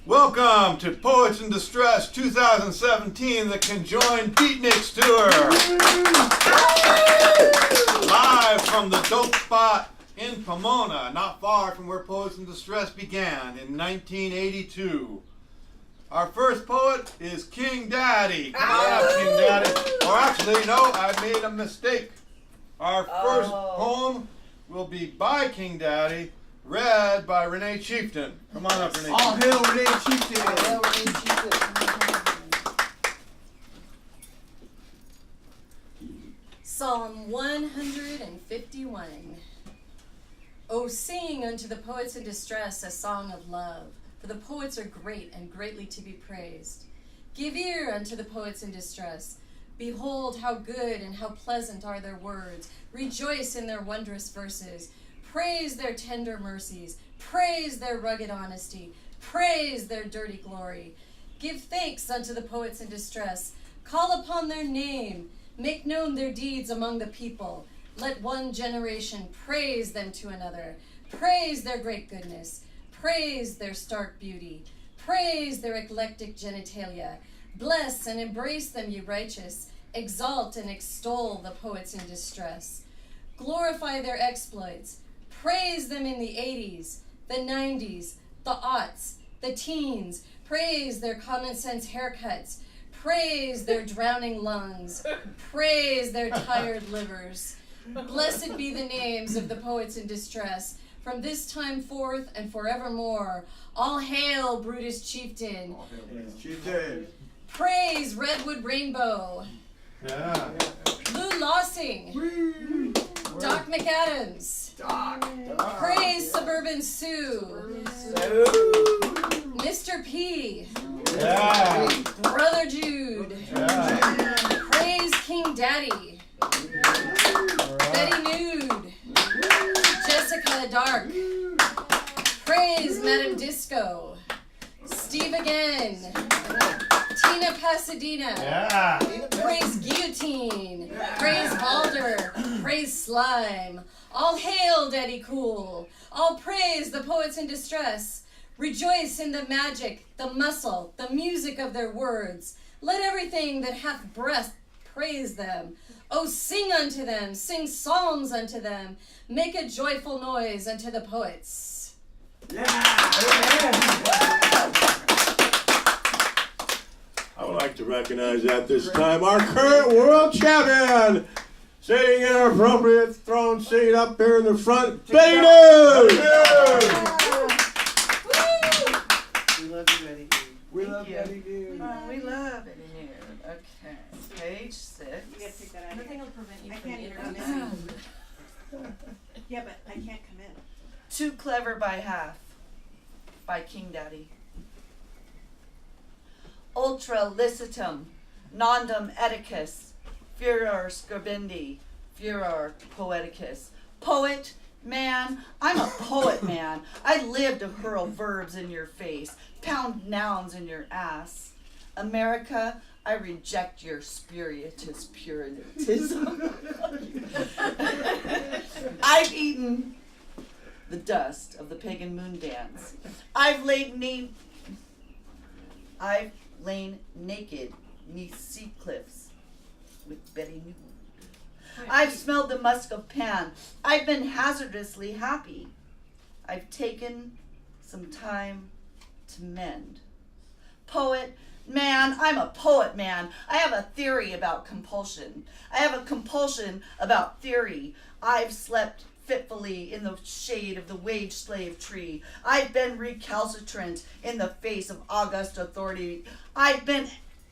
Welcome to Poets in Distress 2017, the Conjoined Beatniks Tour. Live from the dope spot in Pomona, not far from where Poets in Distress began in 1982. Our first poet is King Daddy. Come on up, King Daddy. Or actually, no, I made a mistake. Our first poem will be by King Daddy, read by Rene Cheiftain. Come on up, Rene. All hail Rene Cheiftain. All hail Rene Cheiftain. Psalm 151. O sing unto the poets in distress a song of love, for the poets are great and greatly to be praised. Give ear unto the poets in distress. Behold how good and how pleasant are their words. Rejoice in their wondrous verses. Praise their tender mercies. Praise their rugged honesty. Praise their dirty glory. Give thanks unto the poets in distress. Call upon their name. Make known their deeds among the people. Let one generation praise them to another. Praise their great goodness. Praise their stark beauty. Praise their eclectic genitalia. Bless and embrace them, ye righteous. Exalt and extol the poets in distress. Glorify their exploits. Praise them in the 80s, the 90s, the aughts, the teens. Praise their common sense haircuts. Praise their drowning lungs. Praise their tired livers. Blessed be the names of the poets in distress, from this time forth and forevermore. All hail Brutus Chieftain. All hail Brutus Chieftain. Praise Redwood Rainbow. Yeah. Lou Lossing. Doc McAdams. Doc. Praise Suburban Sue. Mr. P. Yeah. Brother Jude. Yeah. Praise King Daddy. Betty Nude. Jessica Dark. Praise Madam Disco. Steve again. Tina Pasadena. Yeah. Praise Guillotine. Praise Balder. Praise Slime. All hail Daddy Cool. All praise the poets in distress. Rejoice in the magic, the muscle, the music of their words. Let everything that hath breath praise them. Oh, sing unto them, sing psalms unto them. Make a joyful noise unto the poets. Yeah. I would like to recognize at this time our current world champion, sitting in her appropriate throne seat up here in the front, Betty Nude! We love you, Betty. We love Betty Nude. We love Betty Nude. Okay, page 6. You gotta take that out of Nothing here. will prevent you I from can't even introducing. Yeah, but I can't come in. Too Clever by Half by King Daddy. Ultra licitum, nondum eticus, furor scribendi, furor poeticus. Poet, man, I'm a poet, man. I live to hurl verbs in your face, pound nouns in your ass. America, I reject your spurious puritanism. I've eaten the dust of the pagan moon dance. I've lain naked neath sea cliffs with Betty Nude. I've smelled the musk of Pan. I've been hazardously happy. I've taken some time to mend. Poet, man, I'm a poet, man. I have a theory about compulsion. I have a compulsion about theory. I've slept fitfully in the shade of the wage slave tree. I've been recalcitrant in the face of august authority. I've been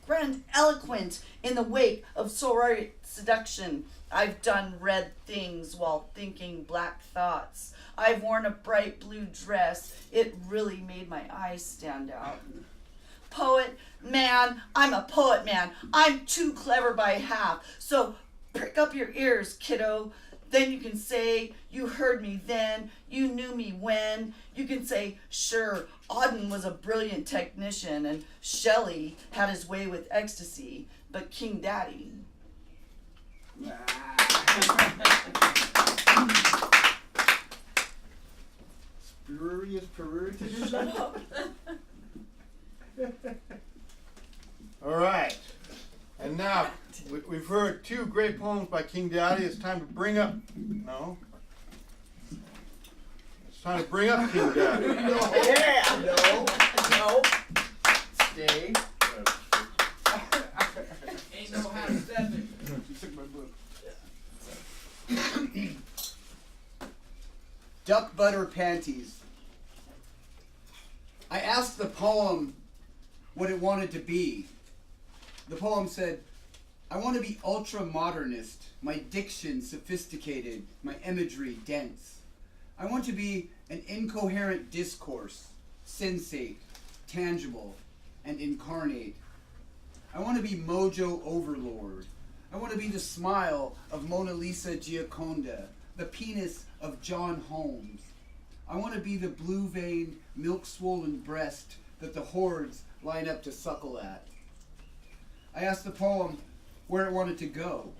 grandiloquent in the wake of sorority seduction. I've done red things while thinking black thoughts. I've worn a bright blue dress. It really made my eyes stand out. Poet, man, I'm a poet, man. I'm too clever by half. So prick up your ears, kiddo. Then you can say, you heard me then, you knew me when. You can say, sure, Auden was a brilliant technician and Shelley had his way with ecstasy, but King Daddy. Spurious puritanism. All right. And now, we've heard two great poems by King Daddy. It's time to bring up... No. It's time to bring up King Daddy. No. Stay. Ain't no half stepping. She took my book. Duck butter panties. I asked the poem what it wanted to be. The poem said, I want to be ultra-modernist, my diction sophisticated, my imagery dense. I want to be an incoherent discourse, sensate, tangible, and incarnate. I want to be mojo overlord. I want to be the smile of Mona Lisa Gioconda, the penis of John Holmes. I want to be the blue-veined, milk-swollen breast that the hordes line up to suckle at. I asked the poem where it wanted to go.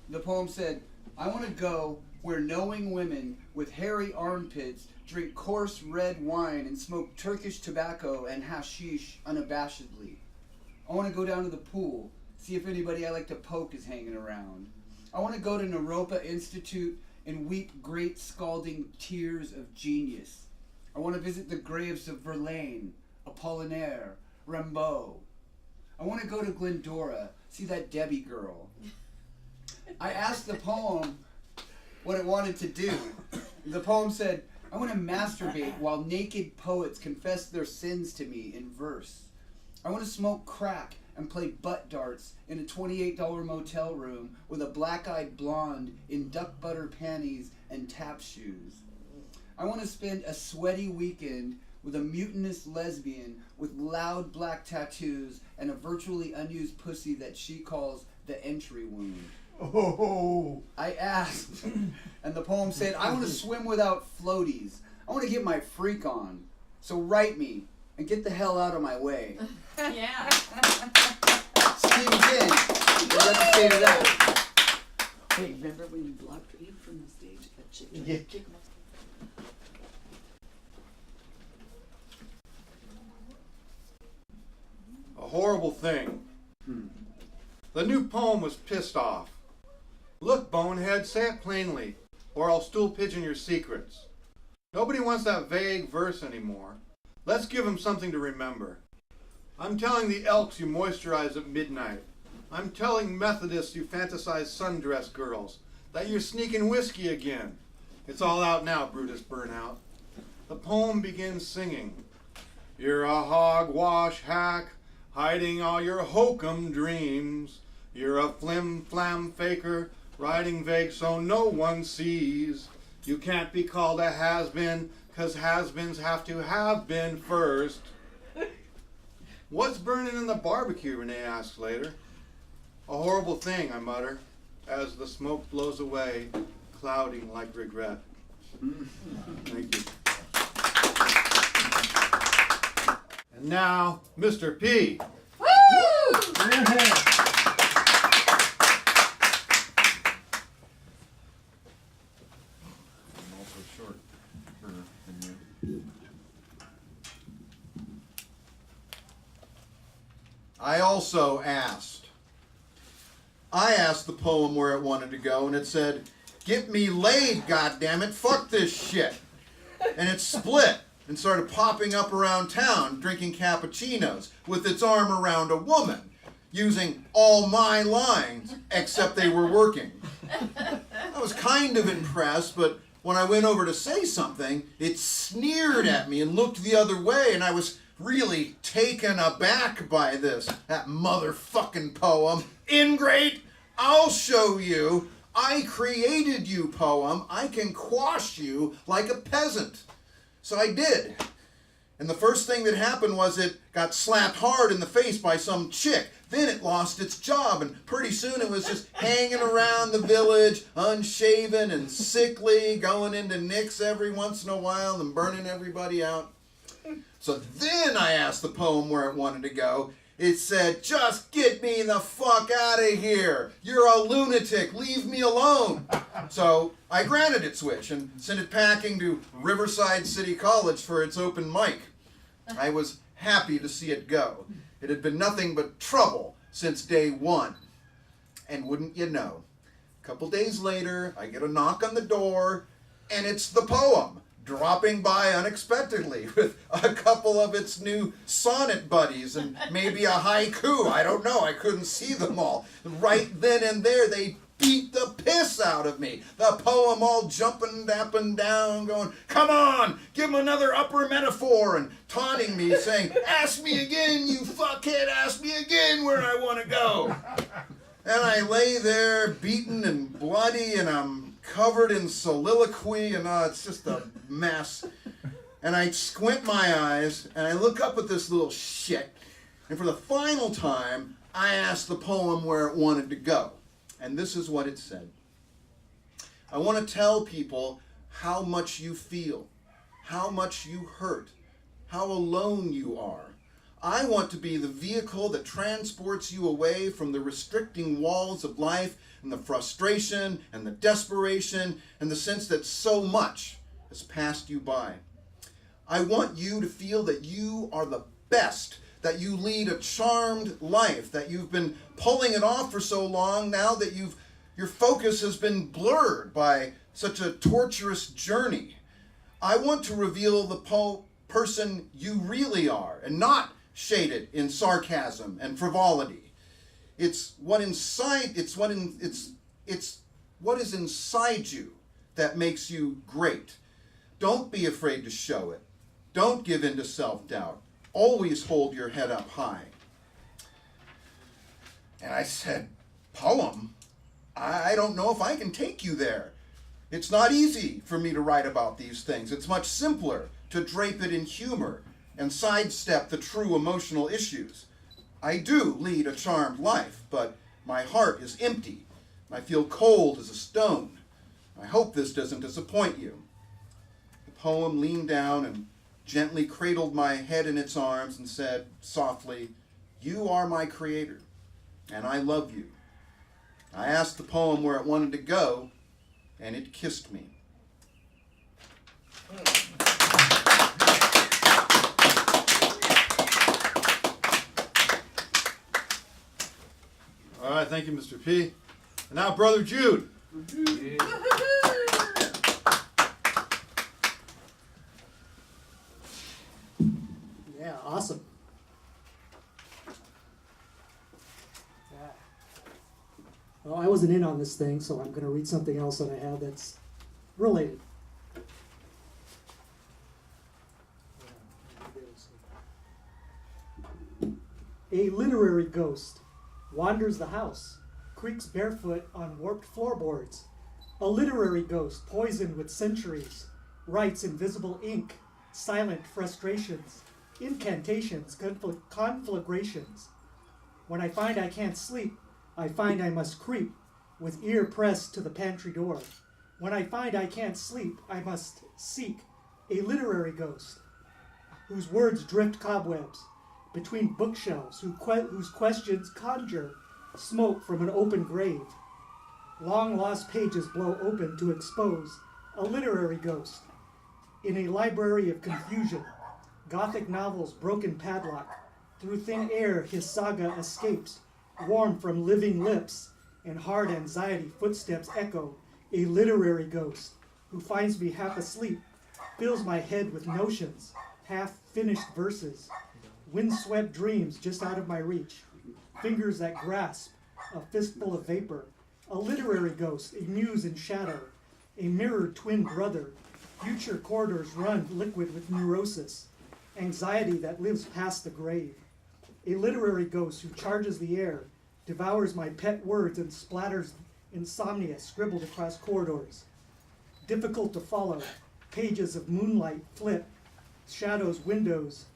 The poem said, I want to go where knowing women with hairy armpits drink coarse red wine and smoke Turkish tobacco and hashish unabashedly. I want to go down to the pool, see if anybody I like to poke is hanging around. I want to go to Naropa Institute and weep great scalding tears of genius. I want to visit the graves of Verlaine, Apollinaire, Rimbaud. I want to go to Glendora, see that Debbie girl. I asked the poem what it wanted to do. The poem said, I want to masturbate while naked poets confess their sins to me in verse. I want to smoke crack and play butt darts in a $28 motel room with a black-eyed blonde in duck butter panties and tap shoes. I want to spend a sweaty weekend with a mutinous lesbian with loud black tattoos and a virtually unused pussy that she calls the entry wound. Oh. I asked, and the poem said, I want to swim without floaties. I want to get my freak on. So write me and get the hell out of my way. Yeah. Stephen King, what do you have to say to that? Hey, remember when you blocked Reed from the stage? That chick tried to kick him off. A horrible thing. The new poem was pissed off. Look, bonehead, say it plainly, or I'll stool pigeon your secrets. Nobody wants that vague verse anymore. Let's give 'em something to remember. I'm telling the Elks you moisturize at midnight. I'm telling Methodists you fantasize sundress girls, that you're sneaking whiskey again. It's all out now, Brutus Burnout. The poem begins singing. You're a hogwash hack, hiding all your hokum dreams. You're a flim-flam faker, writing vague so no one sees. You can't be called a has-been, 'cause has-beens have to have been first. What's burning in the barbecue, Rene asks later. A horrible thing, I mutter, as the smoke blows away, clouding like regret. Thank you. And now, Mr. P. Woo! I also asked. I asked the poem where it wanted to go, and it said, "Get me laid, goddammit, fuck this shit." And it split and started popping up around town, drinking cappuccinos with its arm around a woman, using all my lines, except they were working. I was kind of impressed, but when I went over to say something, it sneered at me and looked the other way, and I was really taken aback by this. That motherfucking poem. Ingrate, I'll show you. I created you, poem. I can quash you like a peasant. So I did. And the first thing that happened was it got slapped hard in the face by some chick. Then it lost its job, and pretty soon it was just hanging around the village, unshaven and sickly, going into nicks every once in a while and burning everybody out. So then I asked the poem where it wanted to go. It said, "Just get me the fuck out of here. You're a lunatic. Leave me alone." So I granted its wish and sent it packing to Riverside City College for its open mic. I was happy to see it go. It had been nothing but trouble since day one. And wouldn't you know, a couple days later, I get a knock on the door, and it's the poem, dropping by unexpectedly with a couple of its new sonnet buddies and maybe a haiku. I don't know. I couldn't see them all. Right then and there, they beat the piss out of me. The poem all jumping up and down, going, "Come on, give him another upper metaphor," and taunting me, saying, "Ask me again, you fuckhead, ask me again where I want to go." And I lay there beaten and bloody, and I'm covered in soliloquy, and it's just a mess. And I squint my eyes, and I look up at this little shit, and for the final time, I ask the poem where it wanted to go. And this is what it said. I want to tell people how much you feel, how much you hurt, how alone you are. I want to be the vehicle that transports you away from the restricting walls of life and the frustration and the desperation and the sense that so much has passed you by. I want you to feel that you are the best, that you lead a charmed life, that you've been pulling it off for so long now that your focus has been blurred by such a torturous journey. I want to reveal the person you really are, and not shaded in sarcasm and frivolity. It's what is inside you that makes you great. Don't be afraid to show it. Don't give in to self-doubt. Always hold your head up high. And I said, "Poem? I don't know if I can take you there. It's not easy for me to write about these things. It's much simpler to drape it in humor and sidestep the true emotional issues. I do lead a charmed life, but my heart is empty. I feel cold as a stone. I hope this doesn't disappoint you." The poem leaned down and gently cradled my head in its arms and said softly, "You are my creator, and I love you." I asked the poem where it wanted to go, and it kissed me. All right, thank you, Mr. P. And now, Brother Jude. Yeah, awesome. Yeah. Well, I wasn't in on this thing, so I'm going to read something else that I have that's related. A literary ghost wanders the house, creaks barefoot on warped floorboards. A literary ghost poisoned with centuries, writes invisible ink, silent frustrations, incantations, conflagrations. When I find I can't sleep, I find I must creep, with ear pressed to the pantry door. When I find I can't sleep, I must seek a literary ghost, whose words drift cobwebs between bookshelves, whose questions conjure smoke from an open grave. Long lost pages blow open to expose a literary ghost. In a library of confusion, Gothic novels broken padlock, through thin air his saga escapes, warm from living lips, and hard anxiety footsteps echo, a literary ghost, who finds me half asleep, fills my head with notions, half-finished verses, windswept dreams just out of my reach, fingers that grasp, a fistful of vapor, a literary ghost, a muse in shadow, a mirrored twin brother, future corridors run liquid with neurosis, anxiety that lives past the grave, a literary ghost who charges the air, devours my pet words and splatters insomnia scribbled across corridors. Difficult to follow, pages of moonlight flip, shadows windows,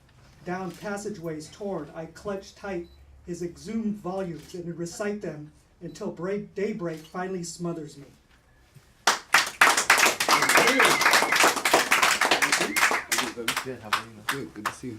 down passageways torn, I clutch tight his exhumed volumes and recite them until daybreak finally smothers me. Good, how are you? Good to see you.